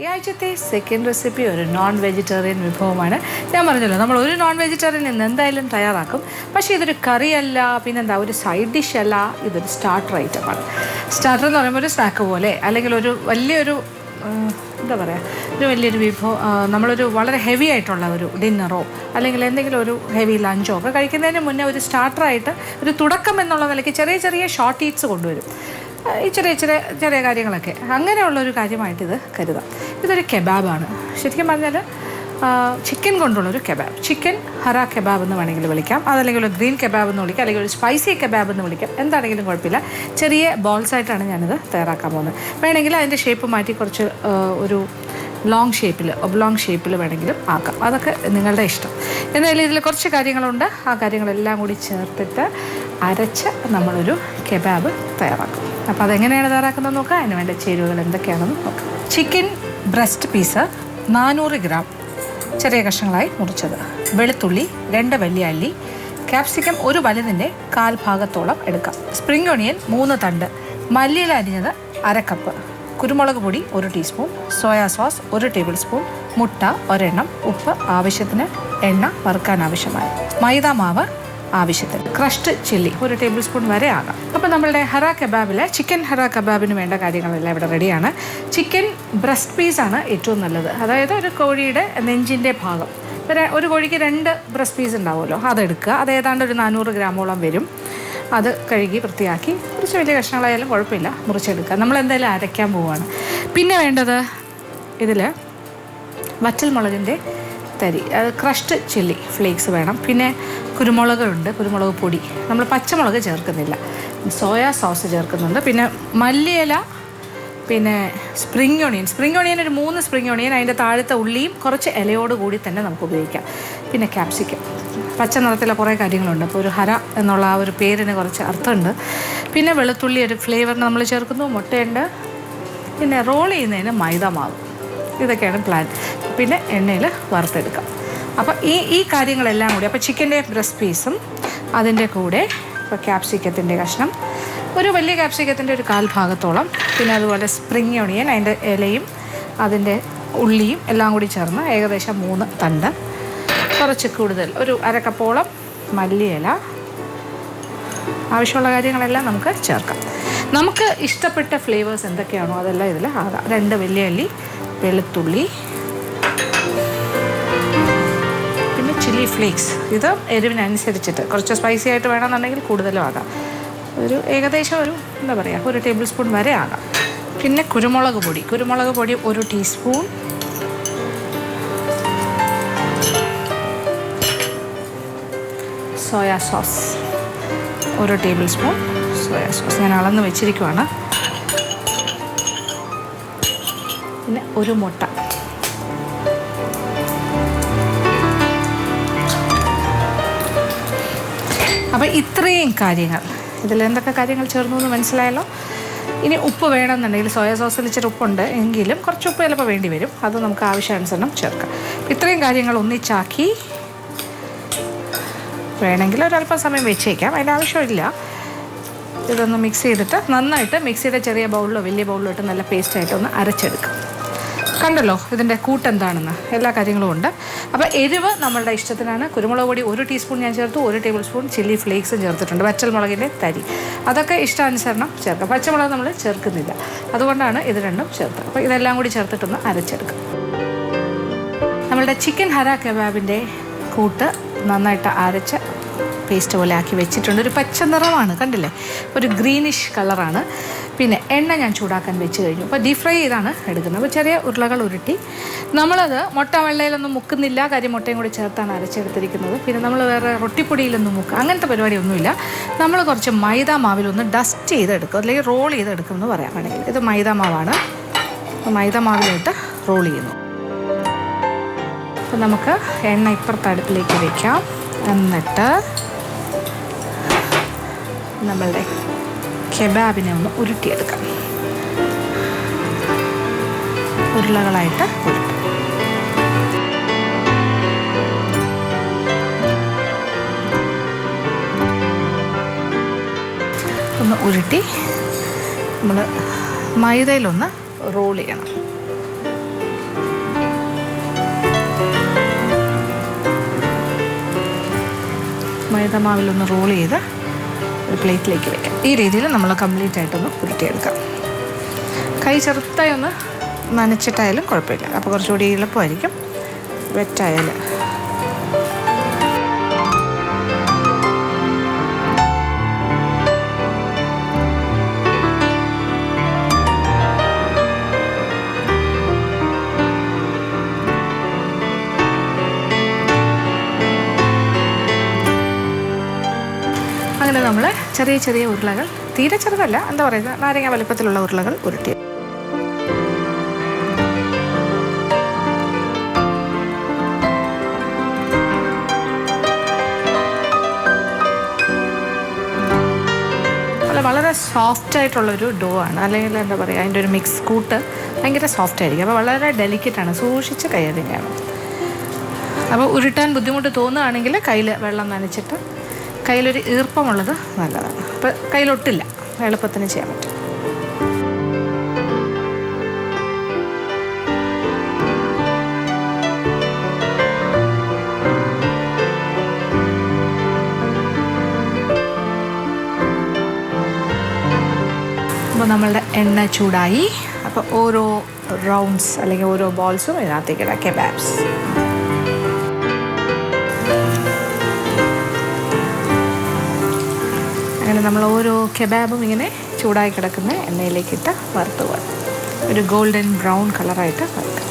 ഈ ആഴ്ചത്തെ second recipe ഒരു നോൺ വെജിറ്റേറിയൻ വിഭവമാണ്. ഞാൻ പറഞ്ഞല്ലോ, നമ്മൾ ഒരു നോൺ വെജിറ്റേറിയൻ ഇന്ന് എന്തായാലും തയ്യാറാക്കും. പക്ഷേ ഇതൊരു കറിയല്ല, പിന്നെന്താ ഒരു സൈഡ് ഡിഷ് അല്ല, ഇതൊരു സ്റ്റാർട്ടർ ഐറ്റമാണ്. സ്റ്റാർട്ടർ എന്ന് പറയുമ്പോൾ ഒരു സ്നാക്ക് പോലെ, അല്ലെങ്കിൽ ഒരു വലിയൊരു എന്താ പറയുക, ഒരു വലിയൊരു വിഭവം. നമ്മളൊരു വളരെ ഹെവി ആയിട്ടുള്ള ഒരു ഡിന്നറോ അല്ലെങ്കിൽ എന്തെങ്കിലും ഒരു ഹെവി ലഞ്ചോ ഒക്കെ കഴിക്കുന്നതിന് മുന്നേ ഒരു സ്റ്റാർട്ടറായിട്ട് ഒരു തുടക്കം എന്നുള്ള നിലയ്ക്ക് ചെറിയ ചെറിയ ഷോർട്ട് ഈറ്റ്സ് കൊണ്ടുവരും. ഈ ചെറിയ ചെറിയ ചെറിയ കാര്യങ്ങളൊക്കെ അങ്ങനെയുള്ളൊരു കാര്യമായിട്ട് ഇത് കരുതാം. ഇതൊരു കെബാബാണ്. ശരിക്കും പറഞ്ഞാൽ ചിക്കൻ കൊണ്ടുള്ളൊരു കെബാബ്, ചിക്കൻ ഹറ കെബാബ് എന്ന് വേണമെങ്കിൽ വിളിക്കാം, അതല്ലെങ്കിൽ ഒരു ഗ്രീൻ കെബാബ് എന്ന് വിളിക്കാം, അല്ലെങ്കിൽ ഒരു സ്പൈസി കെബാബ് എന്ന് വിളിക്കാം. എന്താണെങ്കിലും കുഴപ്പമില്ല. ചെറിയ ബോൾസായിട്ടാണ് ഞാനിത് തയ്യാറാക്കാൻ പോകുന്നത്. വേണമെങ്കിൽ അതിൻ്റെ ഷേപ്പ് മാറ്റി കുറച്ച് ഒരു ലോങ് ഷേപ്പിൽ, ഒബ്ലോങ് ഷേപ്പിൽ വേണമെങ്കിലും ആക്കാം. അതൊക്കെ നിങ്ങളുടെ ഇഷ്ടം. എന്നാലും ഇതിൽ കുറച്ച് കാര്യങ്ങളുണ്ട്. ആ കാര്യങ്ങളെല്ലാം കൂടി ചേർത്തിട്ട് അരച്ച് നമ്മളൊരു കെബാബ് തയ്യാറാക്കും. അപ്പോൾ അതെങ്ങനെയാണ് തയ്യാറാക്കുന്നത് നോക്കാം. അതിന് വേണ്ട ചേരുവകൾ എന്തൊക്കെയാണെന്ന് നോക്കാം. ചിക്കൻ ബ്രസ്റ്റ് പീസ് 400 ഗ്രാം ചെറിയ കഷ്ണങ്ങളായി മുറിച്ചത്, വെളുത്തുള്ളി 2 വലിയ അല്ലി, ക്യാപ്സിക്കം ഒരു വലുതിൻ്റെ 1/4 ഭാഗത്തോളം എടുക്കാം, സ്പ്രിംഗ് ഒണിയൻ 3 തണ്ട്, മല്ലിയില അരിഞ്ഞത് 1/2 കപ്പ്, കുരുമുളക് പൊടി 1 teaspoon, soya sauce 1 table spoon, മുട്ട 1 എണ്ണം, ഉപ്പ് ആവശ്യത്തിന്, എണ്ണ വറുക്കാൻ ആവശ്യമായ, മൈദ മാവ് ആവശ്യത്തിന്, ക്രഷ്ഡ് ചില്ലി 1 ടേബിൾ സ്പൂൺ വരെ ആകാം. അപ്പോൾ നമ്മളുടെ ഹറ കബാബിൽ ചിക്കൻ ഹറ കബാബിന് വേണ്ട കാര്യങ്ങളെല്ലാം ഇവിടെ റെഡിയാണ്. ചിക്കൻ ബ്രസ്റ്റ് പീസാണ് ഏറ്റവും നല്ലത്. അതായത് ഒരു കോഴിയുടെ നെഞ്ചിൻ്റെ ഭാഗം. ഒരു കോഴിക്ക് 2 ബ്രസ്റ്റ് പീസ് ഉണ്ടാവുമല്ലോ, അതെടുക്കുക. അത് ഏതാണ്ട് ഒരു 400 ഗ്രാമോളം വരും. അത് കഴുകി വൃത്തിയാക്കി കുറച്ച് വലിയ കഷ്ണങ്ങളായാലും കുഴപ്പമില്ല, മുറിച്ചെടുക്കുക. നമ്മളെന്തായാലും അരയ്ക്കാൻ പോവുകയാണ്. പിന്നെ വേണ്ടത് ഇതിൽ വറ്റൽമുളകിൻ്റെ തരി, അത് ക്രഷ്ഡ് ചില്ലി ഫ്ലേക്സ് വേണം. പിന്നെ കുരുമുളകുണ്ട്, കുരുമുളക് പൊടി. നമ്മൾ പച്ചമുളക് ചേർക്കുന്നില്ല, സോയാ സോസ് ചേർക്കുന്നുണ്ട്. പിന്നെ മല്ലിയില, പിന്നെ സ്പ്രിംഗ് ഒണിയൻ ഒരു 3 സ്പ്രിംഗ് ഒണിയൻ, അതിൻ്റെ താഴത്തെ ഉള്ളിയും കുറച്ച് ഇലയോട് കൂടി തന്നെ നമുക്ക് ഉപയോഗിക്കാം. പിന്നെ ക്യാപ്സിക്കം, പച്ച നിറത്തിലെ കുറേ കാര്യങ്ങളുണ്ട്. അപ്പോൾ ഒരു ഹര എന്നുള്ള ആ ഒരു പേരിന് കുറച്ച് അർത്ഥമുണ്ട്. പിന്നെ വെളുത്തുള്ളി ഒരു ഫ്ലേവറിന് നമ്മൾ ചേർക്കുന്നു, മുട്ടയുണ്ട്. പിന്നെ റോൾ ചെയ്യുന്നതിന് മൈദ മാവ്. ഇതൊക്കെയാണ് പ്ലാൻ. പിന്നെ എണ്ണയിൽ വറുത്തെടുക്കാം. അപ്പോൾ ഈ കാര്യങ്ങളെല്ലാം കൂടി, അപ്പോൾ ചിക്കൻ്റെ ബ്രസ്റ്റ് പീസും അതിൻ്റെ കൂടെ ഇപ്പോൾ ക്യാപ്സിക്കത്തിൻ്റെ കഷ്ണം, ഒരു വലിയ ക്യാപ്സിക്കത്തിൻ്റെ ഒരു 1/4 ഭാഗത്തോളം, പിന്നെ അതുപോലെ സ്പ്രിംഗ് ഒണിയൻ, അതിൻ്റെ ഇലയും അതിൻ്റെ ഉള്ളിയും എല്ലാം കൂടി ചേർന്ന് ഏകദേശം 3 തണ്ട്, കുറച്ച് കൂടുതൽ ഒരു 1/2 കപ്പോളം മല്ലിയില. ആവശ്യമുള്ള കാര്യങ്ങളെല്ലാം നമുക്ക് ചേർക്കാം. നമുക്ക് ഇഷ്ടപ്പെട്ട ഫ്ലേവേഴ്സ് എന്തൊക്കെയാണോ അതെല്ലാം ഇതിൽ ആകാം. 2 വലിയ അല്ലി, വെളുത്തുള്ളി, പിന്നെ ചില്ലി ഫ്ലേക്സ്. ഇത് എരിവിനനുസരിച്ചിട്ട് കുറച്ച് സ്പൈസി ആയിട്ട് വേണമെന്നുണ്ടെങ്കിൽ കൂടുതലും ആകാം. ഏകദേശം എന്താ പറയുക, 1 ടേബിൾ സ്പൂൺ വരെ ആകാം. പിന്നെ കുരുമുളക് പൊടി 1 teaspoon, soya sauce 1 table spoon soya sauce ഞാൻ അളന്ന് വെച്ചിരിക്കുവാണ്. പിന്നെ 1 മുട്ട. അപ്പോൾ ഇത്രയും കാര്യങ്ങൾ, ഇതിലെന്തൊക്കെ കാര്യങ്ങൾ ചേർന്നു എന്ന് മനസ്സിലായല്ലോ. ഇനി ഉപ്പ് വേണമെന്നുണ്ടെങ്കിൽ സോയാ സോസിൽ ഇച്ചിരി ഉപ്പുണ്ട് എങ്കിലും കുറച്ച് ഉപ്പ് ചിലപ്പോൾ വേണ്ടി വരും. അത് നമുക്ക് ആവശ്യാനുസരണം ചേർക്കാം. ഇത്രയും കാര്യങ്ങൾ ഒന്നിച്ചാക്കി വേണമെങ്കിൽ ഒരല്പം സമയം വെച്ചേക്കാം, അതിൻ്റെ ആവശ്യമില്ല. ഇതൊന്ന് മിക്സ് ചെയ്തിട്ട് നന്നായിട്ട് മിക്സിയുടെ ചെറിയ ബൗളിലോ വലിയ ബൗളിലോ ഇട്ട് നല്ല പേസ്റ്റായിട്ട് ഒന്ന് അരച്ചെടുക്കാം. കണ്ടല്ലോ ഇതിൻ്റെ കൂട്ടെന്താണെന്ന്, എല്ലാ കാര്യങ്ങളും ഉണ്ട്. അപ്പോൾ എരിവ് നമ്മളുടെ ഇഷ്ടത്തിനാണ്. കുരുമുളക് പൊടി 1 ടീസ്പൂൺ ഞാൻ ചേർത്തു, 1 ടേബിൾ സ്പൂൺ ചില്ലി ഫ്ലേക്സും ചേർത്തിട്ടുണ്ട്, വറ്റൽമുളകിൻ്റെ തരി. അതൊക്കെ ഇഷ്ടാനുസരണം ചേർക്കാം. പച്ചമുളക് നമ്മൾ ചേർക്കുന്നില്ല, അതുകൊണ്ടാണ് ഇത് രണ്ടും ചേർത്തത്. അപ്പോൾ ഇതെല്ലാം കൂടി ചേർത്തിട്ടൊന്ന് അരച്ചെടുക്കാം. നമ്മളുടെ ചിക്കൻ ഹറ കബാബിൻ്റെ കൂട്ട് നന്നായിട്ട് അരച്ച് പേസ്റ്റ് പോലെ ആക്കി വെച്ചിട്ടുണ്ട്. ഒരു പച്ച നിറമാണ്, കണ്ടില്ലേ, ഒരു ഗ്രീനിഷ് കളറാണ്. പിന്നെ എണ്ണ ഞാൻ ചൂടാക്കാൻ വെച്ച് കഴിഞ്ഞു. അപ്പോൾ ഡീപ് ഫ്രൈ ചെയ്താണ് എടുക്കുന്നത്. അപ്പോൾ ചെറിയ ഉരുളകൾ ഉരുട്ടി നമ്മളത് മുട്ട വെള്ളയിലൊന്നും മുക്കുന്നില്ല, കാര്യം മുട്ടയും കൂടി ചേർത്താണ് അരച്ചെടുത്തിരിക്കുന്നത്. പിന്നെ നമ്മൾ വേറെ റൊട്ടിപ്പൊടിയിലൊന്നും മുക്കുക അങ്ങനത്തെ പരിപാടിയൊന്നുമില്ല. നമ്മൾ കുറച്ച് മൈദ മാവിലൊന്ന് ഡസ്റ്റ് ചെയ്തെടുക്കും, അല്ലെങ്കിൽ റോൾ ചെയ്തെടുക്കും എന്ന് പറയാൻ വേണമെങ്കിൽ. ഇത് മൈദ മാവാണ്. മൈദ മാവിലോട്ട് റോൾ ചെയ്യുന്നു. അപ്പോൾ നമുക്ക് എണ്ണ ഇപ്പുറത്തെ അടുപ്പിലേക്ക് വയ്ക്കാം. എന്നിട്ട് നമ്മളുടെ കെബാബിനെ ഒന്ന് ഉരുട്ടിയെടുക്കാം. ഉരുളകളായിട്ട് ഉരുട്ടും. ഒന്ന് ഉരുട്ടി നമ്മൾ മൈദയിലൊന്ന് റോൾ ചെയ്യണം. മൈദമാവിലൊന്ന് റോൾ ചെയ്ത് ഒരു പ്ലേറ്റിലേക്ക് വെക്കാം. ഈ രീതിയിൽ നമ്മൾ കംപ്ലീറ്റ് ആയിട്ടൊന്ന് ഉരുട്ടിയെടുക്കാം. കൈ ചെറുതായി ഒന്ന് നനച്ചിട്ടായാലും കുഴപ്പമില്ല, അപ്പോൾ കുറച്ചുകൂടി എളുപ്പമായിരിക്കും. വെറ്റായാൽ അങ്ങനെ നമ്മൾ ചെറിയ ചെറിയ ഉരുളകൾ, തീരെ ചെറുതല്ല, എന്താ പറയുക, നാരങ്ങ വലുപ്പത്തിലുള്ള ഉരുളകൾ ഉരുട്ടി. വളരെ സോഫ്റ്റ് ആയിട്ടുള്ളൊരു ഡോ ആണ്, അല്ലെങ്കിൽ എന്താ പറയുക, അതിൻ്റെ ഒരു മിക്സ് കൂട്ട് ഭയങ്കര സോഫ്റ്റ് ആയിരിക്കും. അപ്പോൾ വളരെ ഡെലിക്കറ്റാണ്, സൂക്ഷിച്ച് കൈകാര്യം ചെയ്യണം. അപ്പോൾ ഉരുട്ടാൻ ബുദ്ധിമുട്ട് തോന്നുകയാണെങ്കിൽ കയ്യിൽ വെള്ളം നനച്ചിട്ട് കയ്യിലൊരു ഈർപ്പമുള്ളത് നല്ലതാണ്. അപ്പോൾ കയ്യിലൊട്ടില്ല, എളുപ്പത്തിന് ചെയ്യാൻ പറ്റും. അപ്പോൾ നമ്മളുടെ എണ്ണ ചൂടായി. അപ്പോൾ ഓരോ റൗണ്ട്സ് അല്ലെങ്കിൽ ഓരോ ബോൾസും ഇതിനകത്തേക്ക് ഇടാം. കെബാബ്സ് അങ്ങനെ നമ്മൾ ഓരോ കെബാബും ഇങ്ങനെ ചൂടായി കിടക്കുന്ന എണ്ണയിലേക്കിട്ട് വറുത്ത് പോകാം. ഒരു ഗോൾഡൻ ബ്രൗൺ കളറായിട്ട് വറുക്കുക.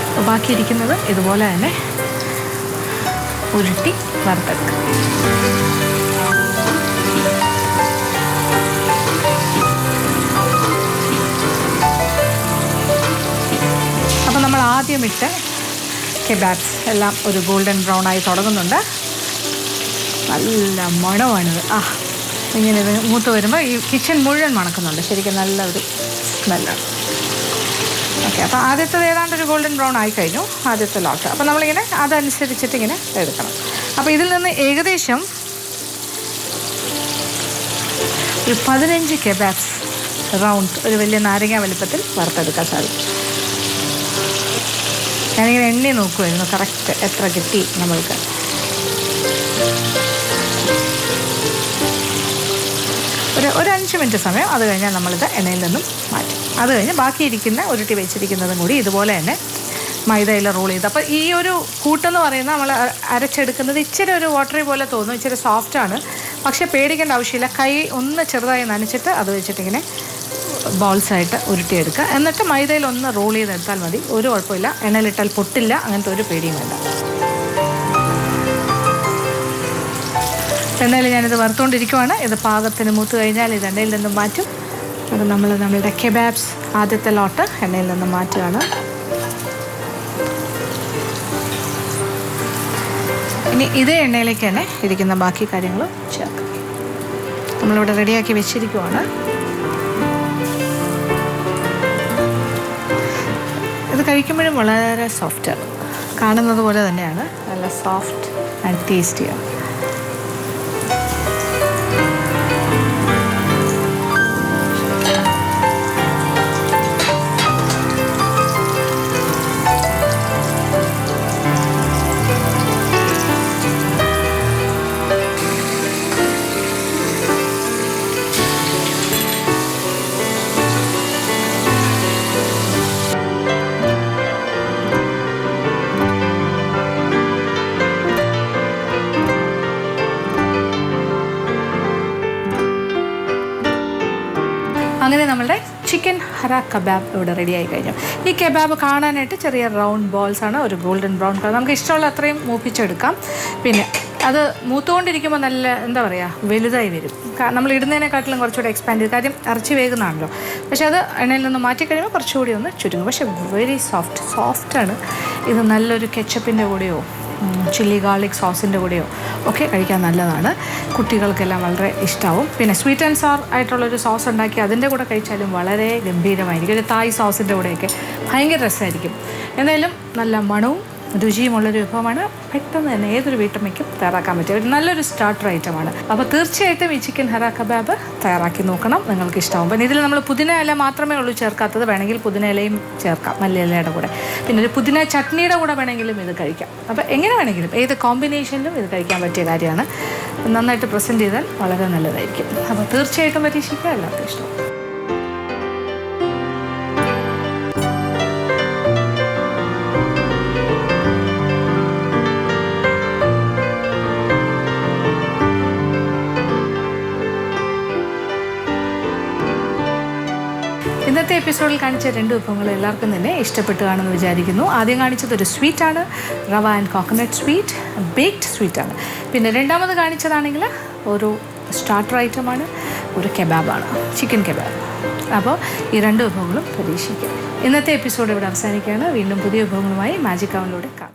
അപ്പോൾ ബാക്കിയിരിക്കുന്നത് ഇതുപോലെ തന്നെ ഉരുട്ടി വറുത്തെടുക്കുക. അപ്പോൾ നമ്മൾ ആദ്യം ഇട്ട കെബാബ്സ് എല്ലാം ഒരു ഗോൾഡൻ ബ്രൗൺ ആയി തുടങ്ങുന്നുണ്ട്. നല്ല മണമാണിത്. ഇങ്ങനെ ഇത് മൂത്ത് വരുമ്പോൾ ഈ കിച്ചൺ മുഴുവൻ മണക്കുന്നുണ്ട്. ശരിക്കും നല്ല ഒരു സ്മെല്ലാണ്. ഓക്കെ, അപ്പോൾ ആദ്യത്തേത് ഏതാണ്ടൊരു ഗോൾഡൻ ബ്രൗൺ ആയി കഴിഞ്ഞു, ആദ്യത്തെ ലോട്ട്. അപ്പോൾ നമ്മളിങ്ങനെ അതനുസരിച്ചിട്ട് ഇങ്ങനെ എടുക്കണം. അപ്പോൾ ഇതിൽ നിന്ന് ഏകദേശം ഒരു 15 കെബാബ്സ് റൗണ്ട് ഒരു വലിയ നാരങ്ങ വലുപ്പത്തിൽ വറുത്തെടുക്കാൻ സാധിക്കും. ഞാനിങ്ങനെ എണ്ണി നോക്കുമായിരുന്നു കറക്റ്റ് എത്ര കിട്ടി നമ്മൾക്ക്. ഒരു 5 മിനിറ്റ് സമയം, അത് കഴിഞ്ഞാൽ നമ്മളിത് എണ്ണയിൽ നിന്നും മാറ്റും. അത് കഴിഞ്ഞ് ബാക്കിയിരിക്കുന്ന ഉരുട്ടി വെച്ചിരിക്കുന്നതും കൂടി ഇതുപോലെ തന്നെ മൈദയിൽ റോൾ ചെയ്ത്. അപ്പോൾ ഈ ഒരു കൂട്ടെന്ന് പറയുന്നത് നമ്മൾ അരച്ചെടുക്കുന്നത് ഇച്ചിരി ഒരു വാട്ടറി പോലെ തോന്നും, ഇച്ചിരി സോഫ്റ്റാണ്. പക്ഷേ പേടിക്കേണ്ട ആവശ്യമില്ല. കൈ ഒന്ന് ചെറുതായി നനച്ചിട്ട് അത് വെച്ചിട്ടിങ്ങനെ ബോൾസായിട്ട് ഉരുട്ടിയെടുക്കുക. എന്നിട്ട് മൈദയിൽ ഒന്ന് റോൾ ചെയ്തെടുത്താൽ മതി. ഒരു കുഴപ്പമില്ല, എണ്ണയിലിട്ടാൽ പൊട്ടില്ല, അങ്ങനത്തെ ഒരു പേടിയും വേണ്ട. എന്നാലും ഞാനിത് വറുത്തുകൊണ്ടിരിക്കുവാണ്. ഇത് പാകത്തിന് മൂത്ത് കഴിഞ്ഞാൽ ഇത് എണ്ണയിൽ നിന്നും മാറ്റും. അത് നമ്മളുടെ കെബാബ്സ് ആദ്യത്തെ ലോട്ട് എണ്ണയിൽ നിന്നും മാറ്റുകയാണ്. ഇനി ഇതേ എണ്ണയിലേക്ക് തന്നെ ഇരിക്കുന്ന ബാക്കി കാര്യങ്ങളും ചേർക്കാം. നമ്മളിവിടെ റെഡിയാക്കി വെച്ചിരിക്കുവാണ്. ഇത് കഴിക്കുമ്പോഴും വളരെ സോഫ്റ്റാണ്, കാണുന്നത് പോലെ തന്നെയാണ്. നല്ല സോഫ്റ്റ് ആൻഡ് ടേസ്റ്റിയാണ്. അങ്ങനെ നമ്മളുടെ ചിക്കൻ ഹറ കബാബ് ഇവിടെ റെഡിയായി കഴിഞ്ഞു. ഈ കബാബ് കാണാനായിട്ട് ചെറിയ റൗണ്ട് ബോൾസാണ്, ഒരു ഗോൾഡൻ ബ്രൗൺ കളർ. നമുക്ക് ഇഷ്ടമുള്ള അത്രയും മൂപ്പിച്ചെടുക്കാം. പിന്നെ അത് മൂത്തുകൊണ്ടിരിക്കുമ്പോൾ നല്ല എന്താ പറയുക, വലുതായി വരും. നമ്മൾ ഇടുന്നതിനെക്കാട്ടിലും കുറച്ചുകൂടി എക്സ്പാൻഡ് ചെയ്ത്, കാര്യം ഇറച്ചി വേകുന്നതാണല്ലോ. പക്ഷേ അത് എണ്ണയിൽ നിന്ന് മാറ്റിക്കഴിയുമ്പോൾ കുറച്ചുകൂടി ഒന്ന് ചുരുങ്ങും. പക്ഷേ വെരി സോഫ്റ്റാണ്. ഇത് നല്ലൊരു കെച്ചപ്പിൻ്റെ കൂടെയോ ചില്ലി ഗാർലിക് സോസിൻ്റെ കൂടെയോ ഒക്കെ കഴിക്കാൻ നല്ലതാണ്. കുട്ടികൾക്കെല്ലാം വളരെ ഇഷ്ടമാവും. പിന്നെ സ്വീറ്റ് ആൻഡ് സോർ ആയിട്ടുള്ളൊരു സോസ് ഉണ്ടാക്കി അതിൻ്റെ കൂടെ കഴിച്ചാലും വളരെ ഗംഭീരമായിരിക്കും. ഒരു തായ് സോസിൻ്റെ കൂടെയൊക്കെ ഭയങ്കര രസമായിരിക്കും. എന്തായാലും നല്ല മണവും രുചിയുമുള്ളൊരു വിഭവമാണ്. പെട്ടെന്ന് തന്നെ ഏതൊരു വീട്ടമ്മയ്ക്കും തയ്യാറാക്കാൻ പറ്റിയ ഒരു നല്ലൊരു സ്റ്റാർട്ടർ ഐറ്റമാണ്. അപ്പോൾ തീർച്ചയായിട്ടും ഈ ചിക്കൻ ഹറ കബാബ് തയ്യാറാക്കി നോക്കണം, നിങ്ങൾക്ക് ഇഷ്ടമാവും. പിന്നെ ഇതിൽ നമ്മൾ പുതിന ഇല മാത്രമേ ഉള്ളൂ ചേർക്കാത്തത്, വേണമെങ്കിൽ പുതിന ഇലയും ചേർക്കാം മല്ലിയിലയുടെ കൂടെ. പിന്നെ ഒരു പുതിന ചട്നിയുടെ കൂടെ വേണമെങ്കിലും ഇത് കഴിക്കാം. അപ്പോൾ എങ്ങനെ വേണമെങ്കിലും ഏത് കോമ്പിനേഷനിലും ഇത് കഴിക്കാൻ പറ്റിയ കാര്യമാണ്. നന്നായിട്ട് പ്രസൻറ്റ് ചെയ്താൽ വളരെ നല്ലതായിരിക്കും. അപ്പോൾ തീർച്ചയായിട്ടും പരീക്ഷിക്കുക, എല്ലാവർക്കും ഇഷ്ടം. ഇന്നത്തെ എപ്പിസോഡിൽ കാണിച്ച 2 വിഭവങ്ങൾ എല്ലാവർക്കും തന്നെ ഇഷ്ടപ്പെട്ടു കാണുമെന്ന് വിചാരിക്കുന്നു. ആദ്യം കാണിച്ചത് ഒരു സ്വീറ്റാണ്, റവ ആൻഡ് കോക്കനട്ട് സ്വീറ്റ്, ബേക്ക്ഡ് സ്വീറ്റാണ്. പിന്നെ രണ്ടാമത് കാണിച്ചതാണെങ്കിൽ ഒരു സ്റ്റാർട്ടർ ഐറ്റമാണ്, ഒരു കെബാബാണ്, ചിക്കൻ കെബാബ്. അപ്പോൾ ഈ 2 വിഭവങ്ങളും പരീക്ഷിക്കുക. ഇന്നത്തെ എപ്പിസോഡ് ഇവിടെ അവസാനിക്കുകയാണ്. വീണ്ടും പുതിയ വിഭവങ്ങളുമായി മാജിക് അവനിലൂടെ കാണാം.